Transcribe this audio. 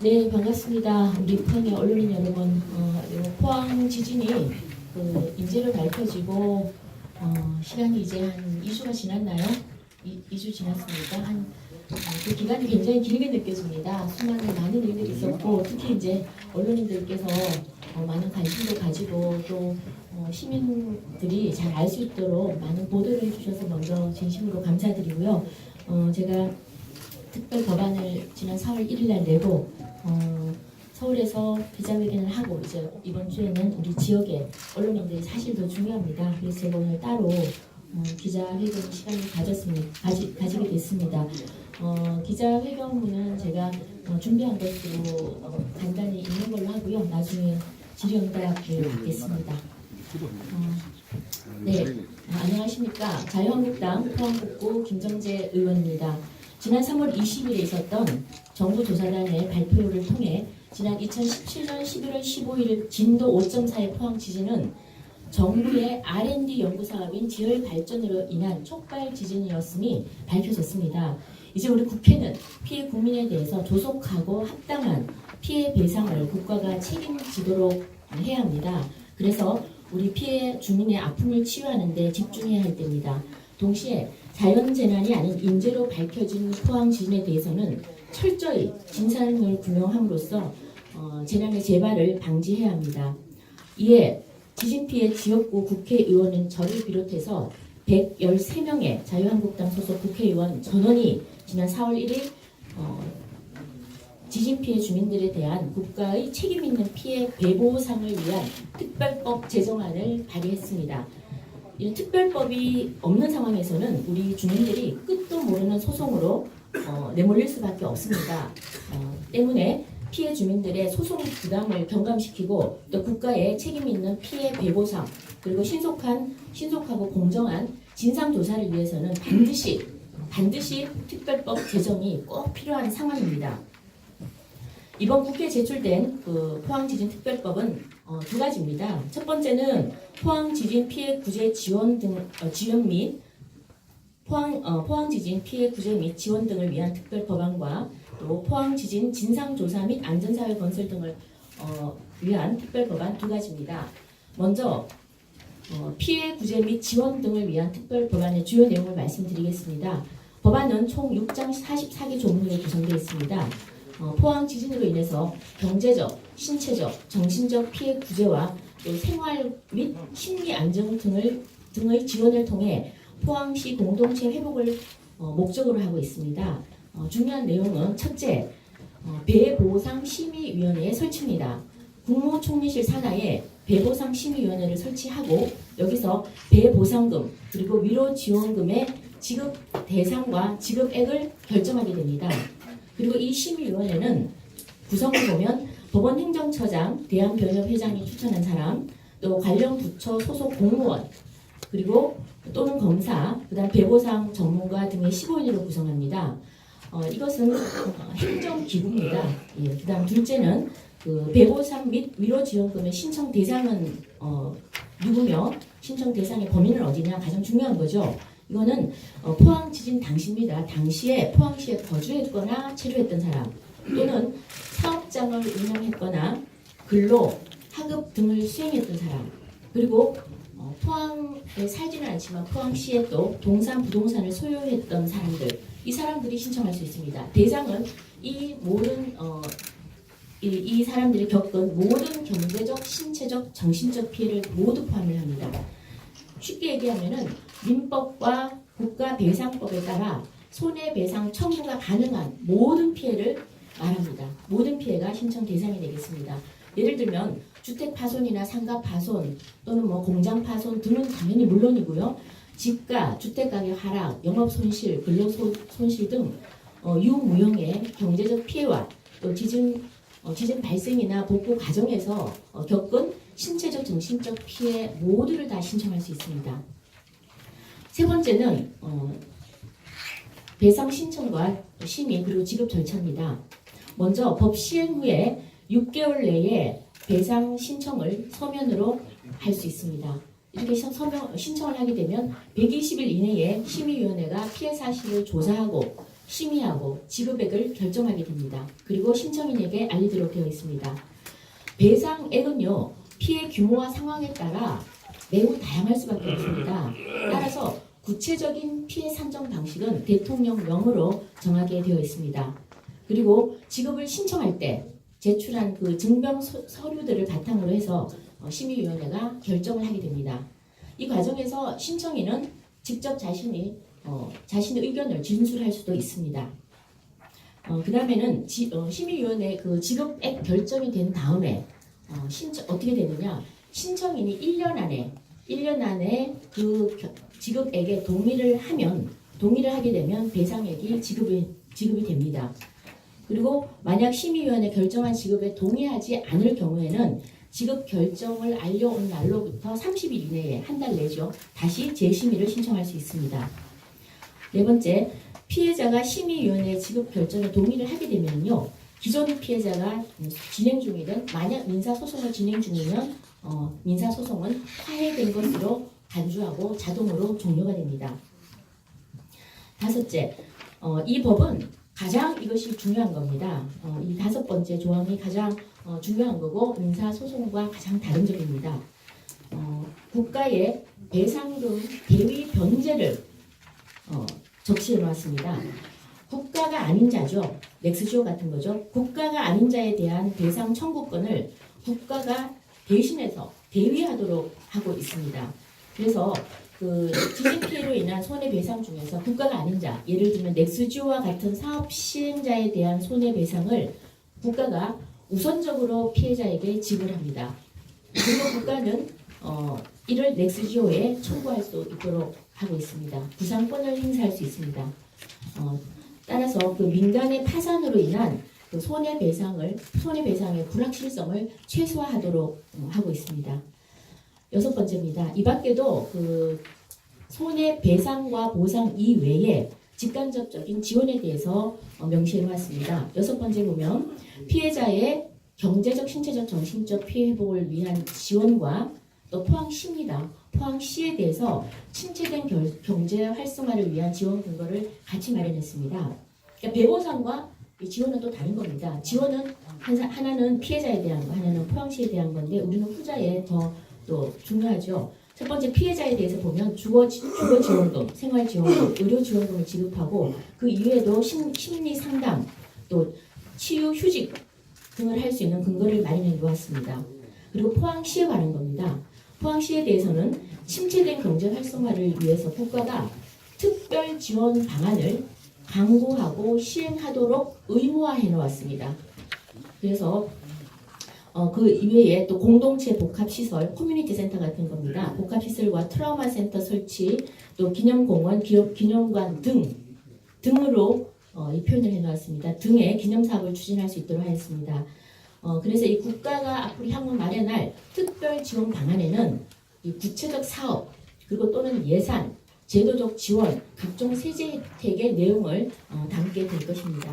네, 반갑습니다. 우리 포항의 언론인 여러분, 포항 지진이 인재로 밝혀지고 시간이 이제 한 2주가 지났나요? 2주 지났습니다. 그 기간이 굉장히 길게 느껴집니다. 많은 일들이 있었고, 특히 이제 언론인들께서 많은 관심도 가지고 또 시민들이 잘 알 수 있도록 많은 보도를 해주셔서 먼저 진심으로 감사드리고요. 제가 특별 법안을 지난 4월 1일 날 내고 서울에서 기자회견을 하고 이제 이번 주에는 우리 지역의 언론인들이 사실 더 중요합니다. 그래서 제가 오늘 따로 기자회견 시간을 가지게 됐습니다. 기자회견문은 제가 준비한 것으로 간단히 읽는 걸로 하고요. 나중에 질의응답을 받겠습니다. 네, 안녕하십니까. 자유한국당 포항북구 김정재 의원입니다. 지난 3월 20일에 있었던 정부조사단의 발표를 통해 지난 2017년 11월 15일 진도 5.4의 포항 지진은 정부의 R&D 연구 사업인 지열 발전으로 인한 촉발 지진이었음이 밝혀졌습니다. 이제 우리 국회는 피해 국민에 대해서 조속하고 합당한 피해 배상을 국가가 책임지도록 해야 합니다. 그래서 우리 피해 주민의 아픔을 치유하는 데 집중해야 할 때입니다. 동시에 자연재난이 아닌 인재로 밝혀진 포항 지진에 대해서는 철저히 진상을 규명함으로써 재난의 재발을 방지해야 합니다. 이에 지진 피해 지역구 국회의원인 저를 비롯해서 113명의 자유한국당 소속 국회의원 전원이 지난 4월 1일 지진 피해 주민들에 대한 국가의 책임 있는 피해 배보상을 위한 특별법 제정안을 발의했습니다. 이 특별법이 없는 상황에서는 우리 주민들이 끝도 모르는 소송으로 내몰릴 수밖에 없습니다. 때문에 피해 주민들의 소송 부담을 경감시키고 또 국가의 책임 있는 피해 배보상 그리고 신속하고 공정한 진상조사를 위해서는 반드시 특별법 제정이 꼭 필요한 상황입니다. 이번 국회에 제출된 포항지진 특별법은 두 가지입니다. 첫 번째는 포항지진 피해 구제 지원 및 포항지진 피해 구제 및 지원 등을 위한 특별법안과 또 포항지진 진상조사 및 안전사회 건설 등을 위한 특별법안 두 가지입니다. 먼저 피해 구제 및 지원 등을 위한 특별법안의 주요 내용을 말씀드리겠습니다. 법안은 총 6장 44개 조문으로 구성되어 있습니다. 포항 지진으로 인해서 경제적, 신체적, 정신적 피해 구제와 또 생활 및 심리 안정 등의 지원을 통해 포항시 공동체 회복을 목적으로 하고 있습니다. 중요한 내용은 첫째, 배보상 심의위원회의 설치입니다. 국무총리실 산하에 배보상 심의위원회를 설치하고 여기서 배보상금 그리고 위로지원금의 지급 대상과 지급액을 결정하게 됩니다. 그리고 이 심의위원회는 구성을 보면 법원행정처장, 대한변협회장이 추천한 사람, 또 관련 부처 소속 공무원, 그리고 또는 검사, 그다음 배보상 전문가 등의 15인으로 구성합니다. 이것은 행정기구입니다. 예, 그다음 둘째는 배보상 및 위로지원금의 신청 대상은 누구며 신청 대상의 범위는 어디냐 가장 중요한 거죠. 이거는 포항 지진 당시입니다. 당시에 포항시에 거주했거나 체류했던 사람 또는 사업장을 운영했거나 근로, 학업 등을 수행했던 사람 그리고 포항에 살지는 않지만 포항시에 또 동산, 부동산을 소유했던 사람들 이 사람들이 신청할 수 있습니다. 대상은 이 모든 이 사람들이 겪은 모든 경제적, 신체적, 정신적 피해를 모두 포함을 합니다. 쉽게 얘기하면은 민법과 국가배상법에 따라 손해배상 청구가 가능한 모든 피해를 말합니다. 모든 피해가 신청 대상이 되겠습니다. 예를 들면 주택 파손이나 상가 파손 또는 공장 파손 등은 당연히 물론이고요. 집가, 주택가격 하락, 영업 손실, 근로 손실 등 유무형의 경제적 피해와 또 지진 발생이나 복구 과정에서 겪은 신체적, 정신적 피해 모두를 다 신청할 수 있습니다. 세 번째는 배상 신청과 심의 그리고 지급 절차입니다. 먼저 법 시행 후에 6개월 내에 배상 신청을 서면으로 할 수 있습니다. 이렇게 신청을 하게 되면 120일 이내에 심의위원회가 피해 사실을 조사하고 심의하고 지급액을 결정하게 됩니다. 그리고 신청인에게 알리도록 되어 있습니다. 배상액은요, 피해 규모와 상황에 따라 매우 다양할 수밖에 없습니다. 따라서 구체적인 피해 산정 방식은 대통령령으로 정하게 되어 있습니다. 그리고 지급을 신청할 때 제출한 그 증명 서류들을 바탕으로 해서 심의위원회가 결정을 하게 됩니다. 이 과정에서 신청인은 직접 자신의 의견을 진술할 수도 있습니다. 그 다음에는 심의위원회 그 지급액 결정이 된 다음에 어떻게 되느냐, 신청인이 1년 안에 그 지급액에 동의를 하게 되면 배상액이 지급이 됩니다. 그리고 만약 심의위원회 결정한 지급에 동의하지 않을 경우에는 지급 결정을 알려온 날로부터 30일 이내에, 한 달 내죠, 다시 재심의를 신청할 수 있습니다. 네 번째, 피해자가 심의위원회 지급 결정에 동의를 하게 되면요, 기존 피해자가 진행 중이든 만약 민사소송을 진행 중이면 민사소송은 화해된 것으로 간주하고 자동으로 종료가 됩니다. 다섯째, 이 법은 가장 이것이 중요한 겁니다. 이 5번째 조항이 가장 중요한 거고 민사소송과 가장 다른 점입니다. 국가의 배상금 대위 변제를 적시해 놓았습니다. 국가가 아닌 자죠. 넥스지오 같은 거죠. 국가가 아닌 자에 대한 배상 청구권을 국가가 대신해서 대위하도록 하고 있습니다. 그래서 그 지진 피해로 인한 손해배상 중에서 국가가 아닌 자, 예를 들면 넥스지오와 같은 사업 시행자에 대한 손해배상을 국가가 우선적으로 피해자에게 지불합니다. 그리고 국가는 이를 넥스지오에 청구할 수 있도록 하고 있습니다. 구상권을 행사할 수 있습니다. 따라서 그 민간의 파산으로 인한 그 손해배상의 불확실성을 최소화하도록 하고 있습니다. 6번째입니다. 이 밖에도 그 손해배상과 보상 이외에 직간접적인 지원에 대해서 명시해 놓았습니다. 6번째 보면 피해자의 경제적, 신체적, 정신적 피해 회복을 위한 지원과 또 포항시입니다. 포항시에 대해서 침체된 경제 활성화를 위한 지원 근거를 같이 마련했습니다. 그러니까 배보상과 지원은 또 다른 겁니다. 지원은 하나는 피해자에 대한 거, 하나는 포항시에 대한 건데 우리는 후자에 더 또 중요하죠. 첫 번째 피해자에 대해서 보면 주거 지원금, 생활 지원금, 의료 지원금을 지급하고 그 이외에도 심리 상담, 또 치유 휴직 등을 할 수 있는 근거를 마련해 놓았습니다. 그리고 포항시에 관한 겁니다. 포항시에 대해서는 침체된 경제 활성화를 위해서 국가가 특별 지원 방안을 강구하고 시행하도록 의무화해 놓았습니다. 그래서 그 이외에 또 공동체 복합시설, 커뮤니티 센터 같은 겁니다. 복합시설과 트라우마 센터 설치, 또 기념공원, 기념관 등으로 이 표현을 해놓았습니다. 등의 기념사업을 추진할 수 있도록 하였습니다. 그래서 이 국가가 앞으로 향후 마련할 특별 지원 방안에는 이 구체적 사업, 그리고 또는 예산, 제도적 지원, 각종 세제 혜택의 내용을 담게 될 것입니다.